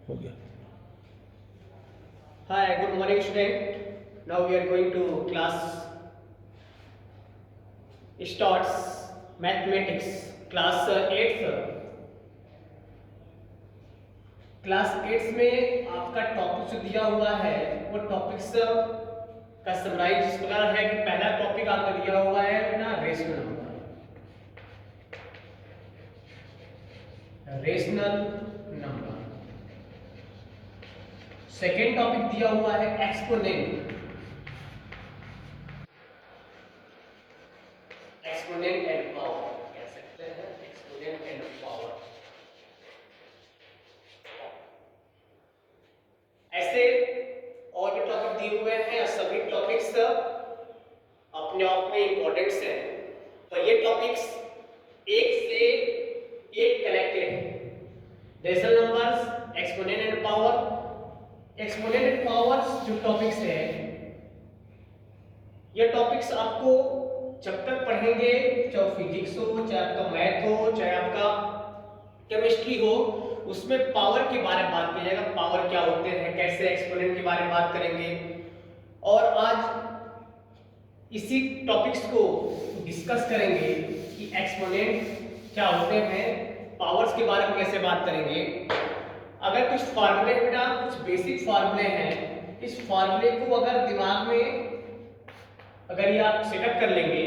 हो गया। Hi, good morning, student. Now we are going to class starts mathematics class 8th. Class 8 में आपका topic जो दिया हुआ है वो टॉपिक्स का समराइज इस प्रकार है कि पहला टॉपिक आपका दिया हुआ है ना रेशनल नंबर। सेकेंड टॉपिक दिया हुआ है एक्सपोनेंट एंड पावर, कह सकते हैं एक्सपोनेंट एंड पावर। ऐसे और भी टॉपिक दिए हुए हैं, सभी टॉपिक्स अपने आप में इंपॉर्टेंट हैं, पर ये टॉपिक्स एक से एक कनेक्टेड है। Rational numbers, exponent and power. Exponent and powers जो टॉपिक्स है, ये टॉपिक्स आपको जब तक पढ़ेंगे, चाहे फिजिक्स हो, चाहे आपका मैथ हो, चाहे आपका केमिस्ट्री हो, उसमें पावर के बारे में बात किया जाएगा। पावर क्या होते हैं, कैसे एक्सपोनेंट के बारे में बात करेंगे। और आज इसी टॉपिक्स को डिस्कस करेंगे कि एक्सपोनेंट क्या होते हैं, पावर्स के बारे में कैसे बात करेंगे। अगर कुछ फार्मूले बेटा, कुछ बेसिक फार्मूले हैं, इस फार्मूले को अगर दिमाग में अगर ये आप सेटअप कर लेंगे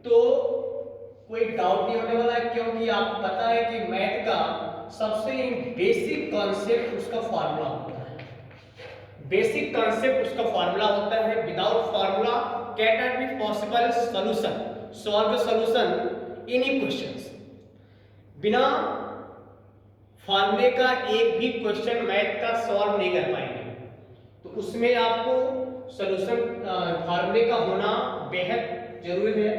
तो कोई डाउट नहीं होने वाला है, क्योंकि आपको पता है कि मैथ का सबसे बेसिक कॉन्सेप्ट उसका फार्मूला होता है। बेसिक कॉन्सेप्ट उसका फार्मूला होता है। Without formula can not be possible solution, solve the solution any questions. बिना फार्मूले का एक भी क्वेश्चन मैथ का सॉल्व नहीं कर पाएंगे, तो उसमें आपको सॉल्यूशन फार्मूले का होना बेहद जरूरी है।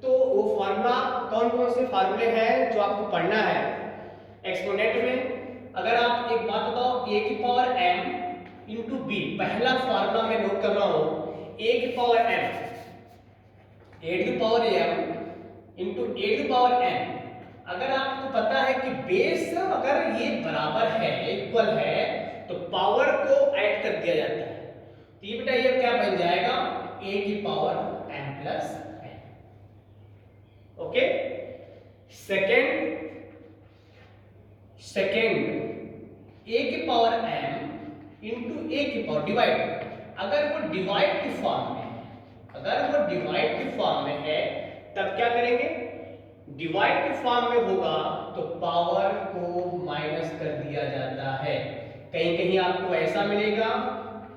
तो वो फार्मूला कौन कौन से फार्मूले हैं जो आपको पढ़ना है एक्सपोनेंट में। अगर आप एक बात बताओ, ए की पावर m इंटू बी, पहला फार्मूला मैं नोट कर रहा हूं, ए की पावर m, ए की पावर m इंटू ए की पावर n। अगर आपको पता है कि बेस अगर ये बराबर है, इक्वल है, तो पावर को ऐड कर दिया जाता है। तो ये बेटा ये क्या बन जाएगा, a की power m plus n। Okay. Second a की पावर m इंटू a की पावर डिवाइड। अगर वो डिवाइड की फॉर्म में है, अगर वो डिवाइड की फॉर्म में है, तब क्या करेंगे, डिवाइड के फॉर्म में होगा तो पावर को माइनस कर दिया जाता है। कहीं कहीं आपको ऐसा मिलेगा,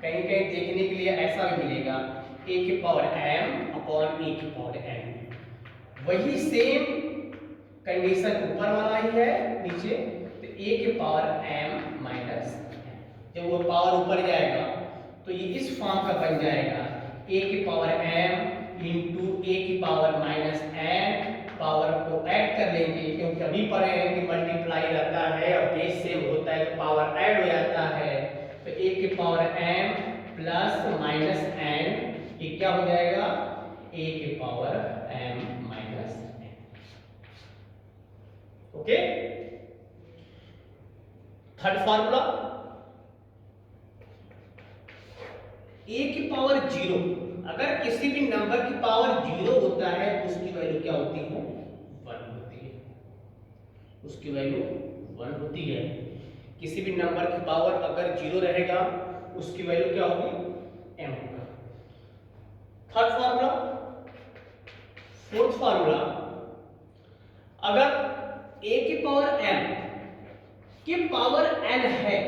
कहीं कहीं देखने के लिए ऐसा भी मिलेगा, a की पावर m अपॉन e की पावर n। वही सेम कंडीशन ऊपर वाला ही है नीचे, तो a की पावर m माइनस n। जब वो पावर ऊपर जाएगा तो ये इस फॉर्म का बन जाएगा, a की पावर m इंटू a की पावर माइनस n। पावर को ऐड कर लेंगे, क्योंकि अभी पढ़े हैं कि मल्टीप्लाई रहता है और बेस सेम होता है तो पावर ऐड हो जाता है। तो a की power m plus minus n, ये क्या हो जाएगा, a की power m minus n। Okay. Third formula, a की पावर 0। अगर किसी भी नंबर की पावर 0 होता है तो उसकी वैल्यू क्या होती है, 1 होती है। उसकी वैल्यू 1 होती है। किसी भी नंबर की पावर अगर 0 रहेगा उसकी वैल्यू क्या होगी, m होगा। Third formula. फोर्थ फार्मूला, अगर a की पावर m की पावर n है,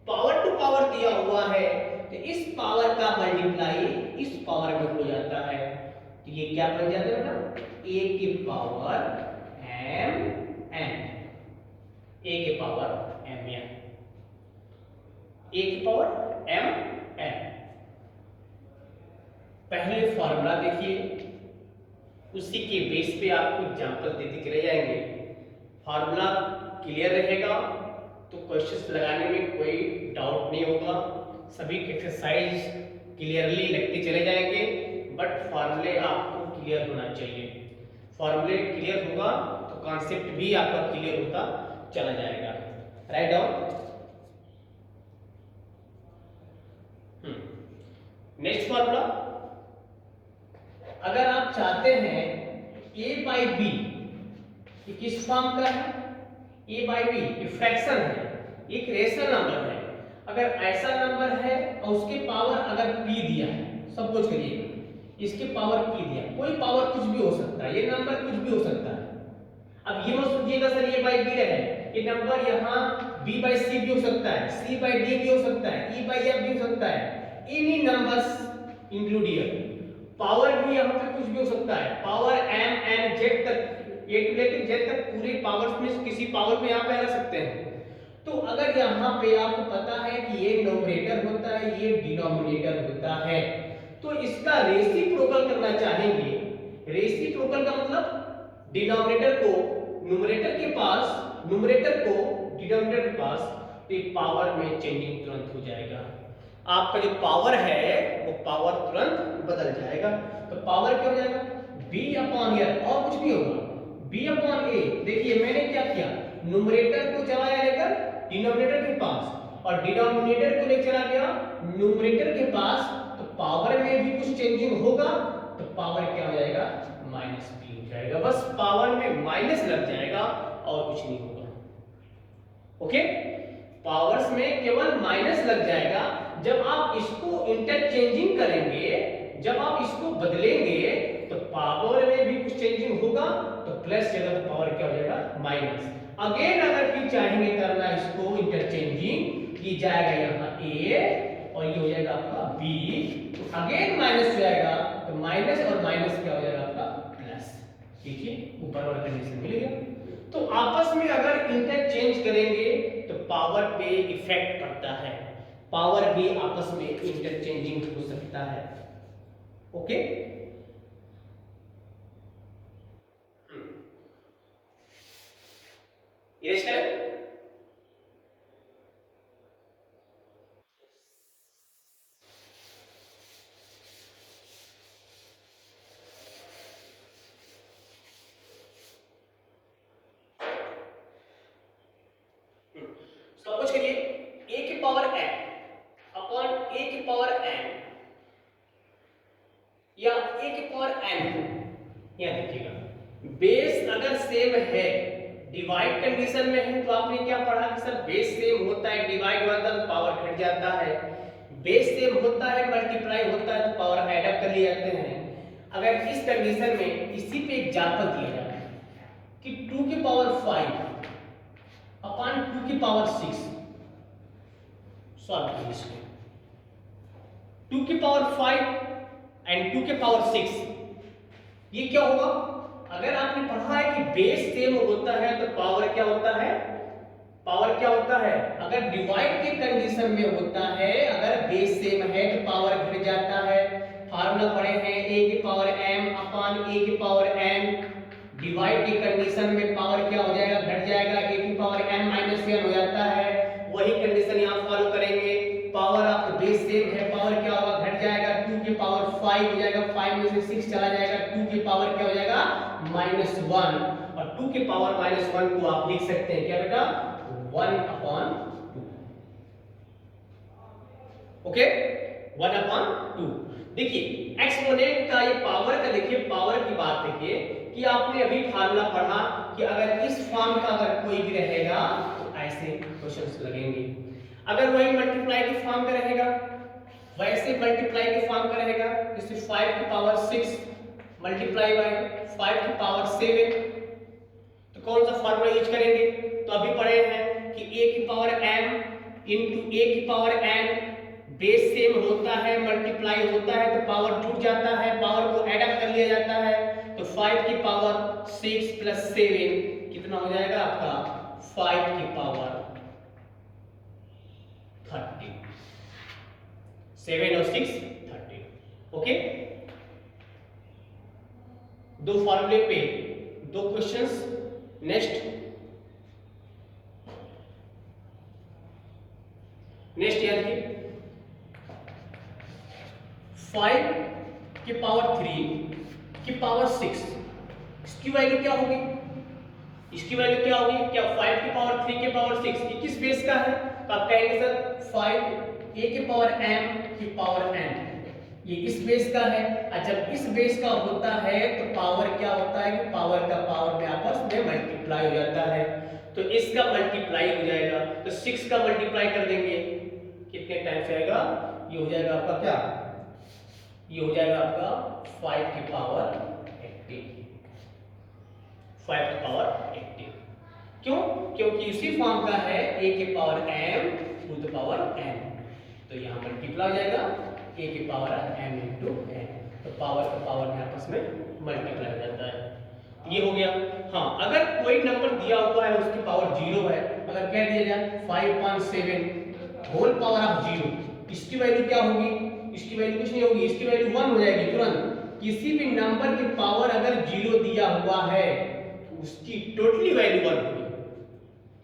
पावर टू पावर दिया हुआ है, तो इस पावर का मल्टीप्लाई इस पावर में हो जाता है, तो ये क्या बन जाता है बेटा, a की पावर m n, a की पावर m n, a की पावर m n। पहले फॉर्मूला देखिए, उसी के बेस पे आपको एग्जांपल देते चले जाएंगे। फॉर्मूला क्लियर रहेगा तो क्वेश्चंस लगाने में कोई डाउट नहीं होगा, सभी एक्सरसाइज क्लियरली लगते चले जाएंगे। बट फार्मूले आपको क्लियर होना चाहिए। फार्मूले क्लियर होगा तो कॉन्सेप्ट भी आपका क्लियर होता चला जाएगा। Write down. नेक्स्ट फॉर्मूला, अगर आप चाहते हैं a बाई बी किस फॉर्म का है, a बाई बी ये फ्रैक्शन है, एक रेशनल नंबर है। अगर ऐसा नंबर है और उसके पावर अगर p दिया है, सब कुछ करिए, इसके पावर p दिया, कोई पावर कुछ भी हो सकता है, ये नंबर कुछ भी हो सकता है। अब ये मत सोचिएगा सर ये बाई बी रहे, ये नंबर यहाँ b बाई सी भी हो सकता है, c बाई डी भी हो सकता है, e बाई f भी हो सकता है, any numbers include here. Power भी यहाँ पे कुछ भी हो सकता है, पावर m n z तक, a टू लेके z तक पूरे पावर्स में किसी पावर पे यहाँ पे रख सकते हैं। तो अगर यहाँ पे आपको पता है कि ये न्यूमरेटर होता है, ये डिनोमिनेटर होता है, तो इसका रेसिप्रोकल करना चाहेंगे। रेसिप्रोकल का मतलब डिनोमिनेटर को न्यूमरेटर के पास, न्यूमरेटर को डिनोमिनेटर के पास, तो ये पावर में चेंजिंग तुरंत हो जाएगा। आपका जो पावर है वो पावर तुरंत बदल जाएगा। तो पावर क्या हो जाएगा, b अपॉन ए, और कुछ नहीं होगा, b अपॉन ए। देखिए मैंने क्या किया, न्यूमरेटर को चलाया लेकर डिनोमिनेटर के पास, और डिनोमिनेटर को ले चला गया न्यूमरेटर के पास, तो पावर में भी कुछ चेंजिंग होगा, तो पावर क्या हो जाएगा, माइनस b हो जाएगा। बस पावर में माइनस लग जाएगा और कुछ नहीं होगा। ओके, पावर्स में केवल माइनस लग जाएगा। जब आप इसको इंटरचेंजिंग करेंगे, जब आप इसको बदलेंगे, तो पावर में भी कुछ चेंजिंग होगा, तो प्लस जगह पावर क्या हो जाएगा, माइनस। अगेन अगर फिर चाहेंगे करना इसको इंटरचेंजिंग, की जाएगा यहाँ a और ये हो जाएगा आपका b, अगेन माइनस हो जाएगा, तो माइनस और माइनस क्या हो जाएगा आपका प्लस। ठीक है, ऊपर वाला कंडीशन मिल गया। तो आपस में अगर इंटरचेंज करेंगे तो पावर पे इफेक्ट पड़ता है, पावर भी आपस में इंटरचेंजिंग हो सकता है। ओके, इरेज करें। सब कुछ करिए, a की पावर n अपॉन a की पावर n या a की पावर n, यहां देखिएगा बेस अगर सेम है, डिवाइड कंडीशन में है, तो आपने क्या पढ़ा कि सर बेस सेम होता है, डिवाइड होता है तो पावर घट जाता है, बेस सेम होता है मल्टीप्लाई होता है तो पावर ऐड अप कर लिए जाते हैं। अगर इस कंडीशन में इसी पे एग्जांपल दिया जाए कि 2 की पावर 5 अपॉन 2 की पावर 6, सॉल्व कीजिए इसको। 2 की पावर 5 एंड 2 की पावर 6, ये क्या होगा, अगर आपने पढ़ा है कि बेस सेम होता है तो पावर क्या होता है, पावर क्या होता है, अगर डिवाइड के कंडीशन में होता है, अगर बेस सेम है तो पावर घट जाता है। फार्मूला पढ़े हैं a की पावर m अपॉन a की पावर n, डिवाइड की कंडीशन में पावर क्या हो जाएगा, घट जाएगा, a की पावर m माइनस n हो जाता है। वही कंडीशन यहाँ फॉलो करेंगे, पावर आपका बेस सेम है, पावर क्या होगा, घट जाएगा, 2 की पावर 5 हो जाएगा, 5 में से 6 चला जाएगा, 2 की पावर क्या हो जाएगा, -1, और 2 की पावर -1 को आप लिख सकते हैं क्या बेटा, 1/2। ओके, 1/2। देखिए एक्सपोनेंट का ये पावर का, देखिए पावर की बात देखिए कि आपने अभी फार्मूला पढ़ा कि अगर इस फॉर्म का अगर कोई भी रहेगा तो ऐसे क्वेश्चंस लगेंगे, अगर वही मल्टीप्लाई के फॉर्म का रहेगा, वैसे मल्टीप्लाई के फॉर्म का रहेगा, जैसे 5 की पावर 6 मल्टीप्लाई बाय 5 की पावर 7, तो कौन सा फार्मूला यूज करेंगे, तो अभी पढ़े हैं कि a की पावर m इंटू a की पावर n, बेस सेम होता है मल्टीप्लाई होता है तो पावर जुड़ जाता है, पावर को ऐड अप कर लिया जाता है, तो 5 की पावर 6 प्लस 7 कितना हो जाएगा आपका, 5 की पावर 30, 7 और 6 30। ओके, दो फार्मूले पे दो क्वेश्चंस। नेक्स्ट याद देखिए, 5 की पावर 3 की पावर 6, इसकी वैल्यू क्या होगी, इसकी वैल्यू क्या होगी, क्या 5 की पावर 3 की पावर 6 ये किस बेस का है, तो आप कहेंगे सर 5 a की पावर m की पावर n, ये इस बेस का है, और जब इस बेस का होता है तो पावर क्या होता है कि पावर का पावर में आपस में मल्टीप्लाई हो जाता है। तो इसका मल्टीप्लाई हो जाएगा, तो 6 का मल्टीप्लाई कर देंगे, कितने टाइम से आएगा, ये हो जाएगा आपका क्या, ये हो जाएगा आपका 5 की पावर 80, 5 की पावर 80। क्यों? क्योंकि उसी फॉर्म का है a के power m to the power n, तो यहाँ मल्टीप्लाई हो जाएगा a की पावर m इंटू n, तो पावर का पावर में आपस में मल्टीप्लाई हो जाता है। ये हो गया। हाँ, अगर कोई नंबर दिया हुआ है उसकी पावर 0 है, अगर कह दिया जाए 5.7 होल पावर ऑफ 0, इसकी वैल्यू क्या होगी, इसकी वैल्यू कुछ नहीं होगी, इसकी वैल्यू 1 हो जाएगी तुरंत। किसी भी नंबर की पावर अगर 0 दिया हुआ है तो उसकी टोटली वैल्यू 1 होगी।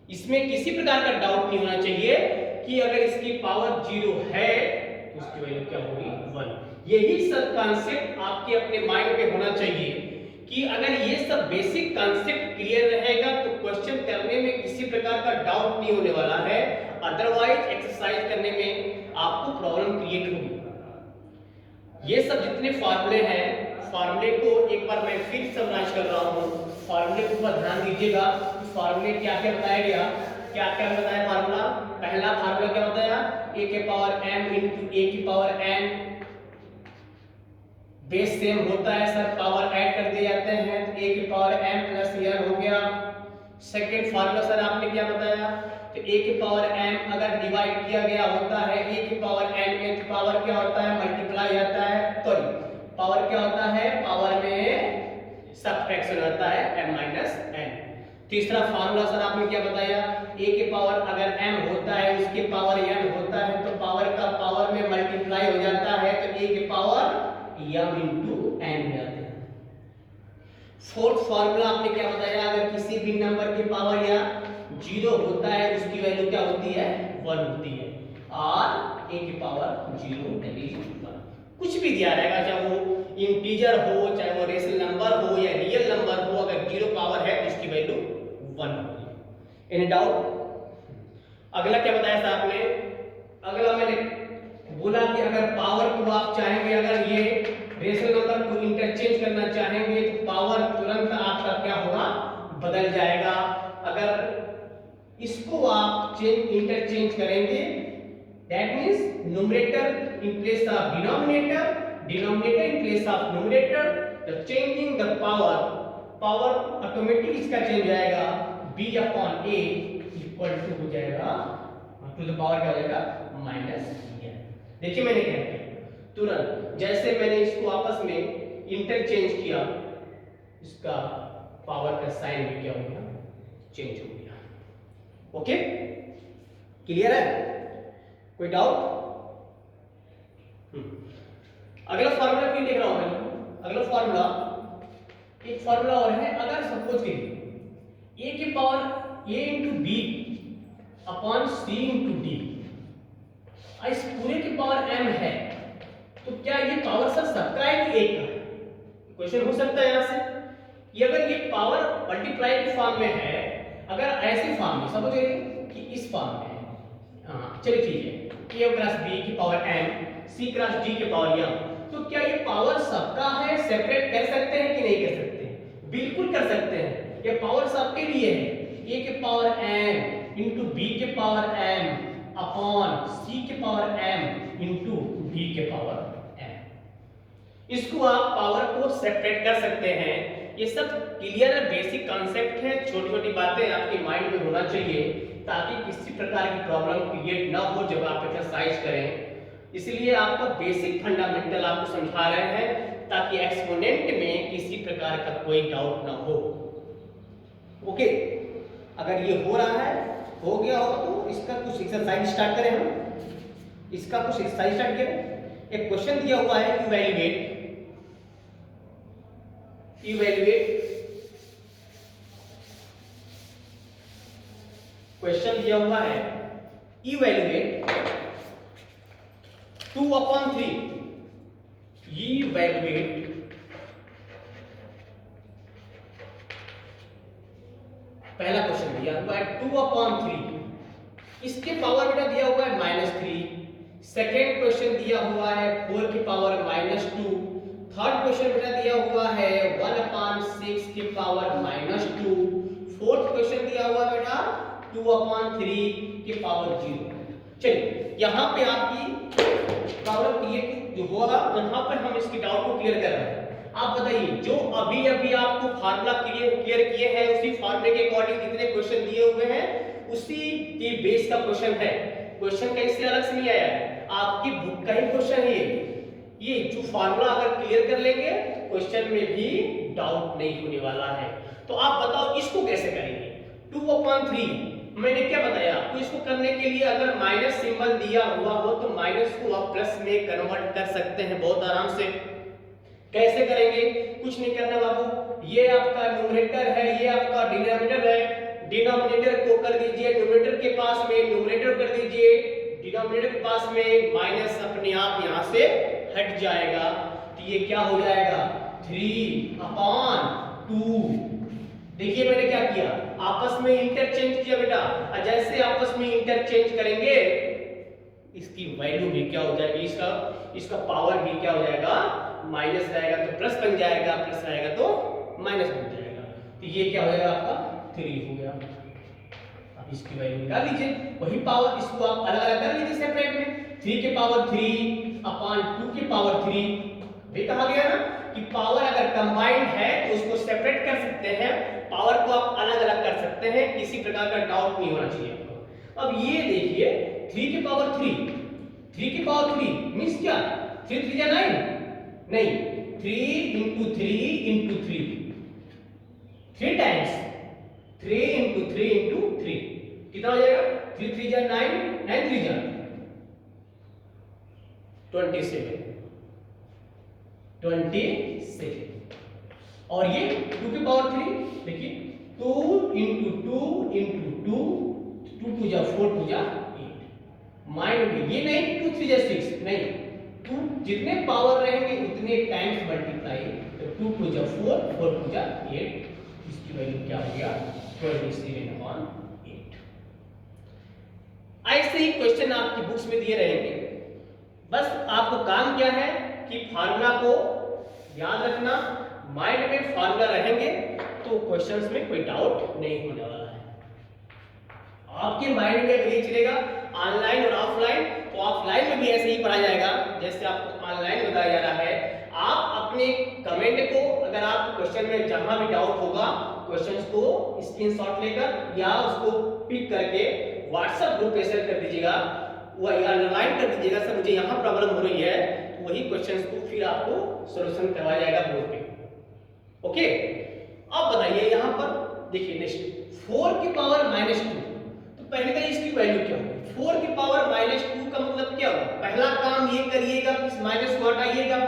इसमें किसी प्रकार का डाउट नहीं होना चाहिए कि अगर इसकी पावर 0 है तो उसकी वैल्यू क्या होगी, 1। यही सब कॉन्सेप्ट आपके अपने माइंड में होना चाहिए कि अगर ये सब बेसिक कॉन्सेप्ट क्लियर रहेगा तो क्वेश्चन करने में किसी प्रकार का डाउट नहीं होने वाला है, अदरवाइज एक्सरसाइज करने में आपको प्रॉब्लम क्रिएट होगी। ये सब जितने फार्मूले हैं, फार्मूले को एक बार मैं फिर समराइज कर रहा हूँ, फार्मूले के ऊपर ध्यान दीजिएगा। फार्मूले क्या क्या बताया गया, क्या क्या बताया फार्मूला। पहला फार्मूला क्या बताया, a के पावर m इंटू a की पावर n, बेस सेम होता है सर, पावर ऐड कर दिए जाते हैं, तो a की पावर m प्लस n हो गया। सेकंड फार्मूला सर आपने क्या बताया, तो a की पावर m अगर डिवाइड किया गया होता है a की पावर n में, तो पावर क्या होता है, मल्टीप्लाई जाता है, सॉरी पावर क्या होता है, पावर में सब्ट्रैक्शन होता है m माइनस n। तीसरा फार्मूला सर आपने क्या बताया, a के पावर अगर m होता है उसके पावर n होता है, तो पावर का पावर में मल्टीप्लाई हो जाता है, तो a के पावर m इंटू n हो जाता है। फोर्थ फार्मूला आपने क्या बताया, अगर किसी भी नंबर के पावर या 0 होता है उसकी वैल्यू क्या होती है, 1 होती है, और a की पावर 0 दैट इज 1। कुछ भी दिया रहेगा, चाहे वो इंटीजर हो, चाहे वो रेशनल नंबर हो या रियल नंबर हो, अगर 0 पावर है तो इसकी वैल्यू 1 होगी। Any doubt. अगला क्या बताया था आपने, अगला मैंने बोला कि अगर पावर को आप चाहेंगे, अगर ये रेशनल नंबर को इंटरचेंज करना चाहेंगे तो पावर तुरंत आपका क्या होगा, बदल जाएगा। अगर इसको आप इंटरचेंज करेंगे, that means numerator in place of denominator, denominator in place of numerator, the changing the power, power automatic इसका चेंज हो जाएगा, b upon a equal to हो जाएगा टू द पावर क्या हो जाएगा, माइनस n। देखिए मैंने क्या किया, तुरंत जैसे मैंने इसको आपस में इंटरचेंज किया, इसका पावर का साइन भी क्या हो गया, चेंज हो गया। ओके, क्लियर है, कोई डाउट। अगला फार्मूला क्यों देख रहा हूं मैं, अगला फार्मूला एक फार्मूला और है, अगर सपोज करिए a की power a into b upon c into d, इस पूरे की पावर m है, तो क्या ये पावर सर सबका है कि एक का, क्वेश्चन हो सकता है यहां से। ये अगर ये पावर मल्टीप्लाई के फॉर्म में है, अगर ऐसे फॉर्म में समझ गए कि इस फॉर्म में है, हाँ चलिए ठीक है, a क्रॉस b की power m, c cross d की पावर m, तो क्या ये पावर सबका है, सेपरेट कर सकते हैं कि नहीं कर सकते हैं, बिल्कुल कर सकते हैं, ये पावर सबके लिए है, a के पावर m इंटू b के पावर m अपॉन c के पावर m इंटू b के पावर m। इसको आप पावर को सेपरेट कर सकते हैं। ये सब क्लियर बेसिक कॉन्सेप्ट है, छोटी छोटी बातें आपके माइंड में होना चाहिए ताकि किसी प्रकार की प्रॉब्लम क्रिएट ना हो जब आप एक्सरसाइज करें। इसलिए आपका बेसिक फंडामेंटल आपको समझा रहे हैं ताकि एक्सपोनेंट में किसी प्रकार का कोई डाउट ना हो। ओके, अगर ये हो रहा है, हो गया हो तो इसका कुछ एक्सरसाइज स्टार्ट करें हम, इसका कुछ एक्सरसाइज स्टार्ट करें। एक क्वेश्चन दिया हुआ है, इवैल्यूएट क्वेश्चन दिया हुआ है, इवैल्यूएट 2/3, इवैल्यूएट पहला क्वेश्चन दिया हुआ है 2/3, इसके पावर बेटा दिया हुआ है -3, सेकेंड क्वेश्चन दिया हुआ है 4 की पावर -2। थर्ड क्वेश्चन बेटा दिया हुआ है 1/6 की पावर -2। फोर्थ क्वेश्चन दिया हुआ बेटा 2/3 की पावर 0। चलिए यहाँ पे आपकी प्रॉब्लम क्लियर जो होगा, यहाँ पर हम इसकी डाउट को क्लियर कर रहे हैं। आप बताइए, जो अभी अभी आपको फार्मूला क्लियर किए हैं, उसी फार्मूले के अकॉर्डिंग जितने क्वेश्चन दिए हुए हैं उसी के बेस का क्वेश्चन है। क्वेश्चन कहीं से अलग से नहीं आया है, आपकी बुक का ही क्वेश्चन है। ये जो फार्मूला अगर क्लियर कर लेंगे क्वेश्चन में भी डाउट नहीं होने वाला है। तो आप बताओ इसको कैसे करेंगे। 2/3 मैंने क्या बताया आपको, इसको करने के लिए अगर माइनस सिंबल दिया हुआ हो तो माइनस को आप प्लस में कन्वर्ट कर सकते हैं बहुत आराम से। कैसे करेंगे, कुछ नहीं करना बाबू, ये आपका न्यूमरेटर है, ये आपका डिनोमिनेटर है। डिनोमिनेटर को कर दीजिए न्यूमरेटर के पास में, न्यूमरेटर कर दीजिए डिनोमिनेटर के पास में, माइनस अपने आप यहां से हट जाएगा। तो ये क्या हो जाएगा 3/2। देखिए मैंने क्या किया, आपस में इंटरचेंज किया बेटा। और जैसे आपस में इंटरचेंज करेंगे इसकी वैल्यू भी क्या हो जाएगी, इसका पावर भी क्या हो जाएगा, माइनस रहेगा तो प्लस बन जाएगा, प्लस रहेगा तो माइनस बन जाएगा। तो ये क्या हो जाएगा आपका 3 हो गया। अब इसकी वैल्यू निकाल लीजिए, वही पावर, इसको आप अलग अलग कर लीजिए सेपरेट में। 3 की पावर 3/2 की पावर 3। ये कहा गया ना कि पावर अगर कंबाइंड है तो उसको सेपरेट कर सकते हैं, पावर को आप अलग अलग कर सकते हैं, किसी प्रकार का डाउट नहीं होना चाहिए आपको। अब ये देखिए 3 की पावर 3 मींस क्या, 3 3 9 नहीं, 3 × 3 × 3 टाइम्स 3 × 3 × 3 कितना हो जाएगा, 3 3 9 9 3 27 और ये 2 की पावर 3 देखिए 2 × 2 × 2 2 2 जा 4 2 जा 8। माइंड में ये नहीं 2 3 जा 6 नहीं, 2 जितने पावर रहेंगे उतने टाइम्स मल्टीप्लाई, तो 2 2 जा 4 4 2 जा 8। इसकी वैल्यू क्या हो गया 27/8। ऐसे ही क्वेश्चन आपकी बुक्स में दिए रहेंगे। बस आपको काम क्या है कि फार्मूला को याद रखना, माइंड में फार्मूला रहेंगे तो क्वेश्चंस में कोई डाउट नहीं होने वाला है। आपके माइंड में ये चलेगा ऑनलाइन और ऑफलाइन, तो ऑफलाइन में भी ऐसे ही पढ़ा जाएगा जैसे आपको ऑनलाइन बताया जा रहा है। आप अपने कमेंट को, अगर आपको क्वेश्चन में जहां भी डाउट होगा क्वेश्चंस को स्क्रीनशॉट लेकर या उसको पिक करके व्हाट्सएप ग्रुप पे शेयर कर दीजिएगा, वह अंडरलाइन कर दीजिएगा सर मुझे यहाँ प्रॉब्लम हो रही है, तो वही क्वेश्चंस को फिर आपको सॉल्यूशन करवाया जाएगा बोर्ड पे। ओके, अब बताइए यहाँ पर देखिए नेक्स्ट 4 की पावर -2। तो पहले का इसकी वैल्यू क्या होगी, 4 की पावर -2 का मतलब क्या होगा। पहला काम ये करिएगा कि इस माइनस को हटाइएगा।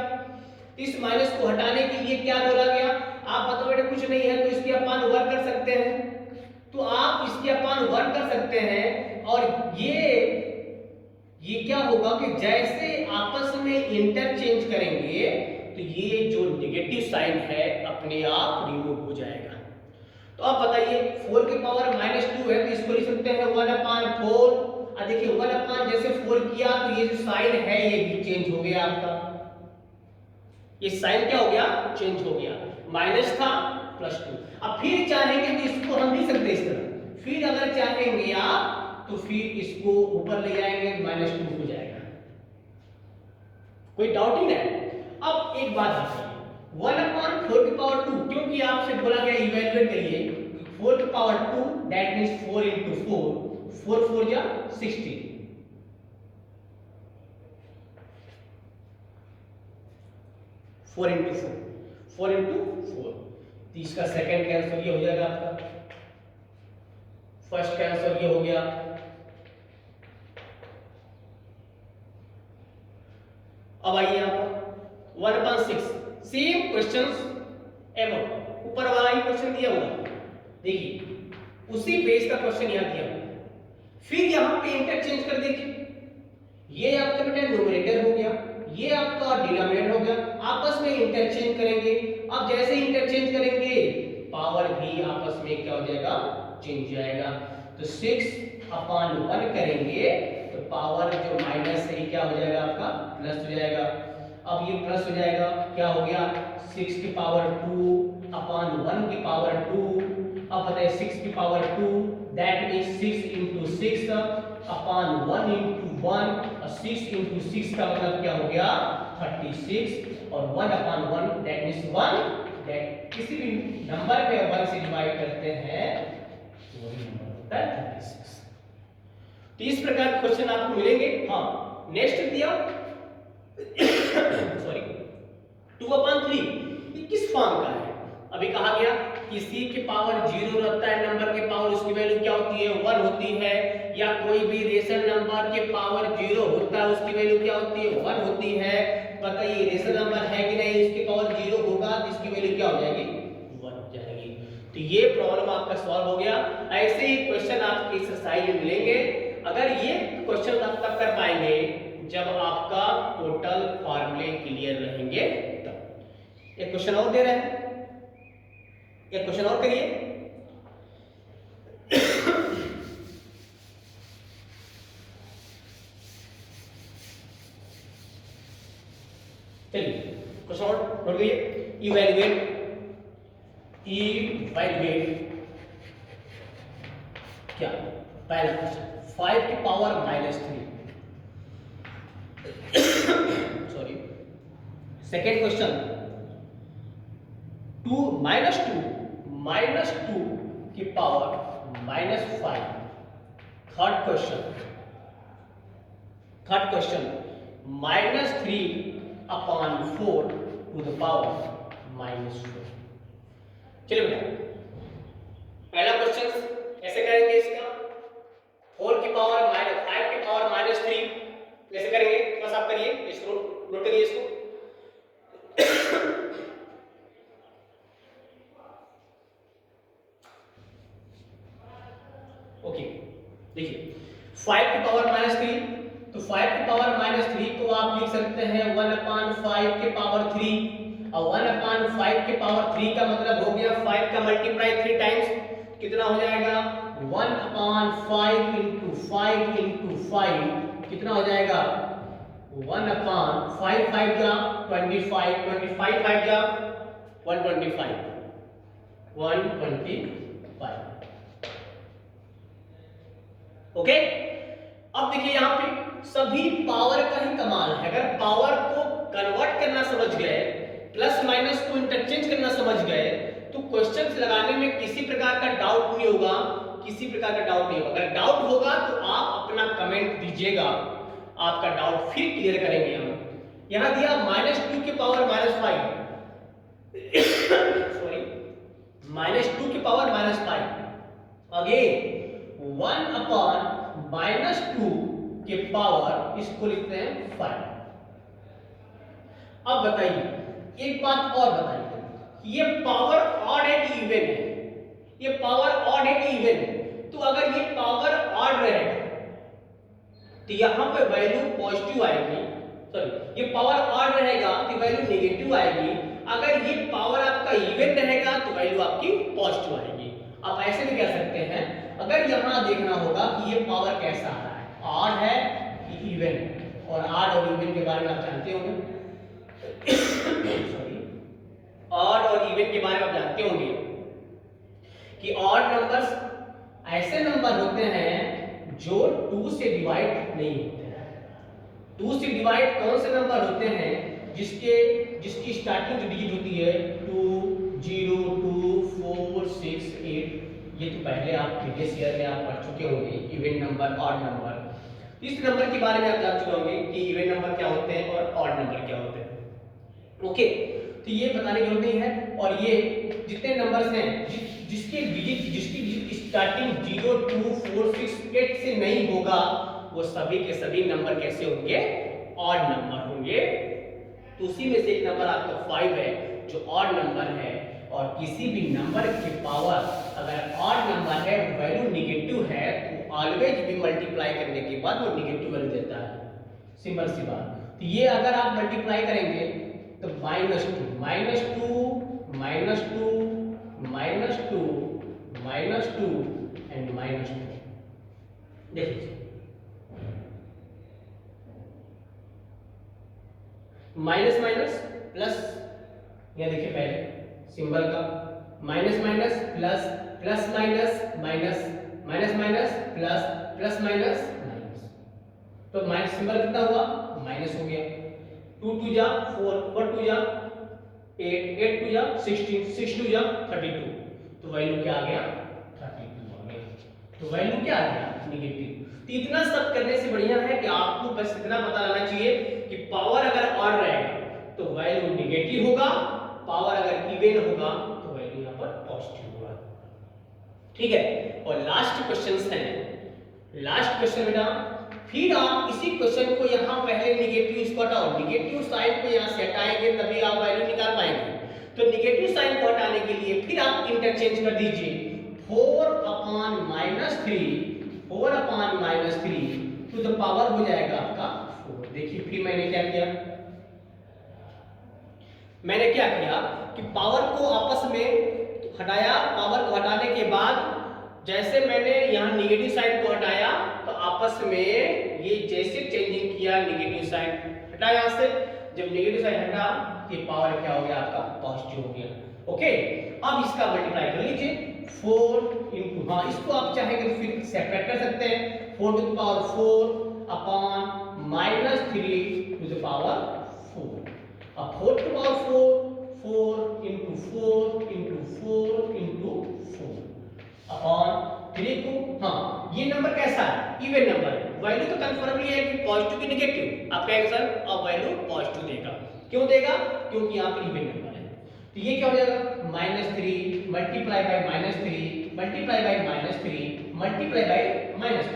इस माइनस को हटाने के लिए क्या बोला गया, आप बताओ बेटा कुछ नहीं है तो इसके अपान 1 कर सकते हैं, तो आप इसके अपान 1 कर सकते हैं। और ये क्या होगा कि जैसे आपस में इंटरचेंज करेंगे तो ये जो नेगेटिव साइन है अपने आप रिमूव हो जाएगा। तो आप बताइए 4 की पावर -2 है तो इसको लिख सकते हैं 1/4। और देखिए 1/, जैसे 4 किया तो ये जो साइन है ये भी चेंज हो गया आपका, ये साइन क्या हो गया चेंज हो गया, माइनस था +2। अब फिर चाहेंगे तो इसको हम लिख सकते इस तरह, फिर अगर चाहेंगे आप तो फिर इसको ऊपर ले जाएंगे -2 हो जाएगा, कोई डाउट ही नहीं। अब एक बात बताइए 1/4 की पावर 2, क्योंकि आपसे बोला गया इवैल्यूएट करिए 4 की पावर 2 दैट मींस 4 × 4 4 4 जा 16 4 × 4 4 × 4। तो इसका सेकंड कैंसिल ये हो जाएगा आपका, फर्स्ट कैंसिल ये हो गया। अब आइए यहाँ पर 1/6 सेम क्वेश्चंस एवं ऊपर वाला ही क्वेश्चन दिया हुआ, देखिए उसी बेस का क्वेश्चन यहाँ दिया हुआ। फिर यहाँ पे इंटरचेंज कर दीजिए, ये आपका बेटा न्यूमरेटर हो गया, ये आपका डिनोमिनेटर हो गया, आपस में इंटरचेंज करेंगे। अब जैसे इंटरचेंज करेंगे पावर भी आपस में क्या हो जाएगा चेंज हो जाएगा। तो 6/1 करेंगे तो पावर जो माइनस है क्या हो जाएगा प्लस हो जाएगा। अब ये प्लस हो जाएगा, क्या हो गया 6 की पावर 2 अपॉन 1 की पावर 2। अब बताइए 6 की power 2 that means 6 into 6 upon 1 into 1 और 6 into 6 का मतलब क्या हो गया 36 और 1 अपॉन 1 दैट मींस 1 दैट किसी भी नंबर पे 1 से डिवाइड करते हैं वही नंबर होता है 36। तो इस प्रकार के क्वेश्चन आपको मिलेंगे। हाँ नेक्स्ट दिया सॉरी 2/3 ये किस फॉर्म का है? अभी कहा गया किसी के पावर 0 रहता है नंबर के पावर उसकी वैल्यू क्या होती है 1 होती है, या कोई भी रेशनल नंबर के पावर 0 होता है उसकी वैल्यू क्या होती है 1 होती है। बताइए रेशनल नंबर है कि नहीं, इसके पावर 0 होगा तो इसकी वैल्यू क्या हो जाएगी 1 हो जाएगी। तो ये प्रॉब्लम आपका सॉल्व हो गया। ऐसे ही क्वेश्चन आपके एक्सरसाइज में मिलेंगे। अगर ये क्वेश्चन आप तब कर पाएंगे जब आपका टोटल फॉर्मूले क्लियर रहेंगे तब। एक क्वेश्चन और दे रहे हैं, एक क्वेश्चन और करिए। चलिए क्वेश्चन और नोट करिए। इवैल्यूएट क्या पहला क्वेश्चन 5 की पावर -3 सॉरी। सेकेंड क्वेश्चन 2 की power -5। Third question -3 upon 4 to the power -4। चलिए बेटा पहला क्वेश्चन कैसे करेंगे इसका 4 की पावर -5 की पावर -3 कैसे करेंगे बस आप करिए, इसको नोट करिए इसको। ओके देखिए 5 की पावर -3 तो 5 की पावर -3 को आप लिख सकते हैं 1/5 के पावर 3 और 1/5 के पावर 3 का मतलब हो गया 5 का मल्टीप्लाई 3 टाइम्स कितना हो जाएगा 1/5 into 5 into 5 कितना हो जाएगा 1/5 5 का 25 25 5 का 125 ओके। अब देखिए यहाँ पे सभी पावर का ही कमाल है। अगर पावर को कन्वर्ट करना समझ गए, प्लस माइनस को इंटरचेंज करना समझ गए, तो क्वेश्चन लगाने में किसी प्रकार का डाउट नहीं होगा, किसी प्रकार का डाउट नहीं होगा। अगर डाउट होगा तो आप अपना कमेंट दीजिएगा, आपका डाउट फिर क्लियर करेंगे हम। यहाँ दिया -2 की पावर -5 सॉरी -2 की पावर -5 अगेन 1/-2 के पावर इसको लिखते हैं 5। अब बताइए एक बात और बताइए, ये पावर ऑड है कि इवन है? ये पावर ऑड है कि इवन है? तो अगर ये पावर ऑड रहेगा तो यहां पे वैल्यू पॉजिटिव आएगी, सॉरी ये पावर ऑड रहेगा तो वैल्यू नेगेटिव आएगी। अगर ये पावर आपका इवन रहेगा तो वैल्यू आपकी पॉजिटिव आएगी। आप ऐसे भी कह सकते हैं, अगर यहां देखना होगा कि ये पावर कैसा आ रहा है, ऑड है कि इवन है, और ऑड और इवन के बारे में आप जानते होंगे सॉरी ऑड और इवन के बारे में आप जानते होंगे कि ऑड नंबर्स ऐसे नंबर होते हैं जो 2 से डिवाइड नहीं होते हैं। 2 से डिवाइड कौन से नंबर होते हैं जिसकी स्टार्टिंग जो डिजिट होती है 2 0 2 4 6 8। ये तो पहले आप प्रीवियस ईयर में आप पढ़ चुके होंगे इवन नंबर ऑड नंबर। इस नंबर के बारे में आप जान चुके होंगे कि इवन नंबर क्या होते हैं और ऑड नंबर क्या होते हैं। ओके तो ये बताने की जरूरत नहीं है। और ये जितने नंबर्स हैं जिसकी डिजिट स्टार्टिंग 0 2 4 6 8 से नहीं होगा वो सभी के सभी नंबर कैसे होंगे ऑड नंबर होंगे। तो उसी में से एक नंबर आपका 5 है जो ऑड नंबर है। और किसी भी नंबर की पावर अगर ऑड नंबर है वैल्यू नेगेटिव है तो ऑलवेज भी मल्टीप्लाई करने के बाद वो नेगेटिव वैल्यू देता है, सिंपल सी बात। तो ये अगर आप मल्टीप्लाई करेंगे तो -2 -2 एंड -2 देखिए माइनस माइनस प्लस, या देखिए पहले सिंबल का minus minus plus, plus minus minus, minus minus plus, plus minus minus, तो माइनस सिंबल कितना हुआ, माइनस हो गया। 2 2 जा 4, 4 2 जा 8, 8 2 जा 16, 6 2 जा 32, तो वैल्यू क्या आ गया, 32 आ गया। तो वैल्यू क्या आ गया, नेगेटिव। तो इतना सब करने से बढ़िया है कि आपको बस इतना पता रहना चाहिए कि पावर अगर ऑड रहेगा तो वैल्यू नेगेटिव होगा, पावर अगर इवन होगा तो वैल्यू यहाँ पर पॉजिटिव होगा। ठीक है, और लास्ट क्वेश्चन है, लास्ट क्वेश्चन बेटा, फिर आप इसी क्वेश्चन को यहाँ पहले नेगेटिव इसको हटाओ, नेगेटिव साइन को यहाँ से हटाएंगे तभी आप वैल्यू निकाल पाएंगे। तो नेगेटिव साइन को हटाने के लिए फिर आप इंटरचेंज कर दीजिए 4 upon minus 3, 4 upon minus 3 to the power हो जाएगा आपका 4। देखिए फिर मैंने क्या किया, मैंने क्या किया कि पावर को आपस में हटाया, पावर को हटाने के बाद जैसे मैंने यहाँ नेगेटिव साइन को हटाया तो आपस में ये जैसे चेंजिंग किया, नेगेटिव साइन हटा यहाँ से, जब नेगेटिव साइन हटा ये पावर क्या हो गया आपका, पॉजिटिव हो गया। ओके, अब इसका मल्टीप्लाई कर लीजिए 4 इंटू, हाँ इसको आप चाहेंगे तो फिर सेपरेट कर सकते हैं, 4 to the power 4 upon minus 3 to the power 4। अब 4 to the power 4 into 4 into 4 into 4 upon 3 को, हाँ ये नंबर कैसा है, इवन नंबर है, वैल्यू तो कंफर्मली है कि पॉजिटिव की नेगेटिव, आप कहेंगे सर अब वैल्यू पॉजिटिव देगा, क्यों देगा, क्योंकि यहाँ पे इवन नंबर है। तो ये क्या हो जाएगा, -3 multiply by -3 multiply by -3 multiply by -2,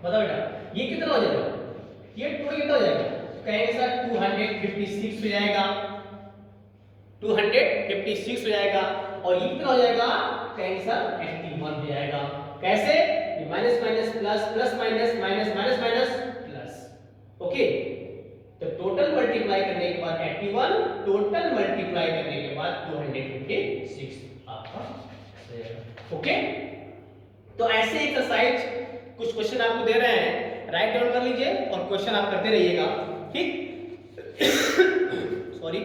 बताओ बेटा ये कितना हो जाएगा, ये टोटल कितना हो जाएगा, कहेंगे सर 256 हो जाएगा, 256 हो जाएगा, और ये कितना हो जाएगा, कहेंगे सर 81 हो जाएगा। कैसे, minus minus plus, plus minus minus, minus minus plus. Okay, तो टोटल मल्टीप्लाई करने के बाद 81, टोटल मल्टीप्लाई करने के बाद 256 आपका हो जाएगा। ओके, तो ऐसे एक्सरसाइज कुछ क्वेश्चन आपको दे रहे हैं, राइट डाउन कर लीजिए और क्वेश्चन आप करते रहिएगा, ठीक। सॉरी,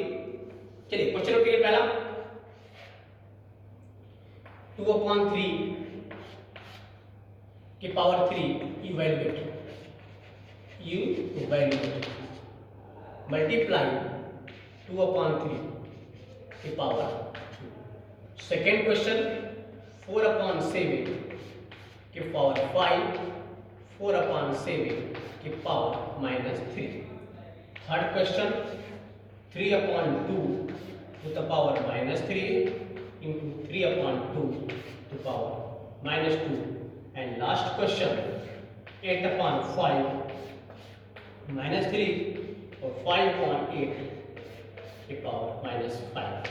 चलिए क्वेश्चन के पहला 2/3 की पावर 3 इवैल्यूएट मल्टीप्लाई 2/3 की पावर 2। सेकेंड क्वेश्चन 4/7 की पावर 5, 4/7 की power -3। Third question 3/2 to the power -3 into 3/2 to power -2, and last question 8/5 -3 और 5/8 की पावर -5।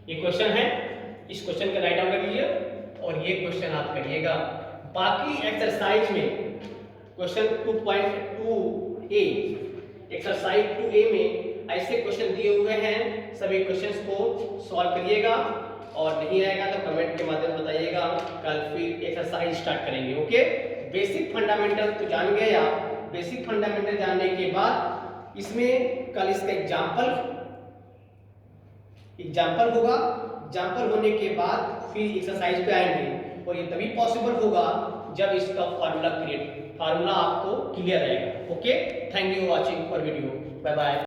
ये क्वेश्चन है, इस क्वेश्चन का राइट डाउन कर लीजिए और ये क्वेश्चन आप करिएगा। बाकी एक्सरसाइज में क्वेश्चन 2.2a एक्सरसाइज 2a में ऐसे क्वेश्चन दिए हुए हैं, सभी क्वेश्चंस को सॉल्व करिएगा, और नहीं आएगा तो कमेंट के माध्यम से बताइएगा, कल फिर एक्सरसाइज स्टार्ट करेंगे। ओके, बेसिक फंडामेंटल तो जान गए आप, बेसिक फंडामेंटल जानने के बाद इसमें कल इसका एग्जाम्पल होगा, एग्जाम्पल होने के बाद फिर एक्सरसाइज पे आएंगे, और ये तभी पॉसिबल होगा जब इसका फार्मूला आपको क्लियर रहेगा। Okay, thank you watching for video, bye bye.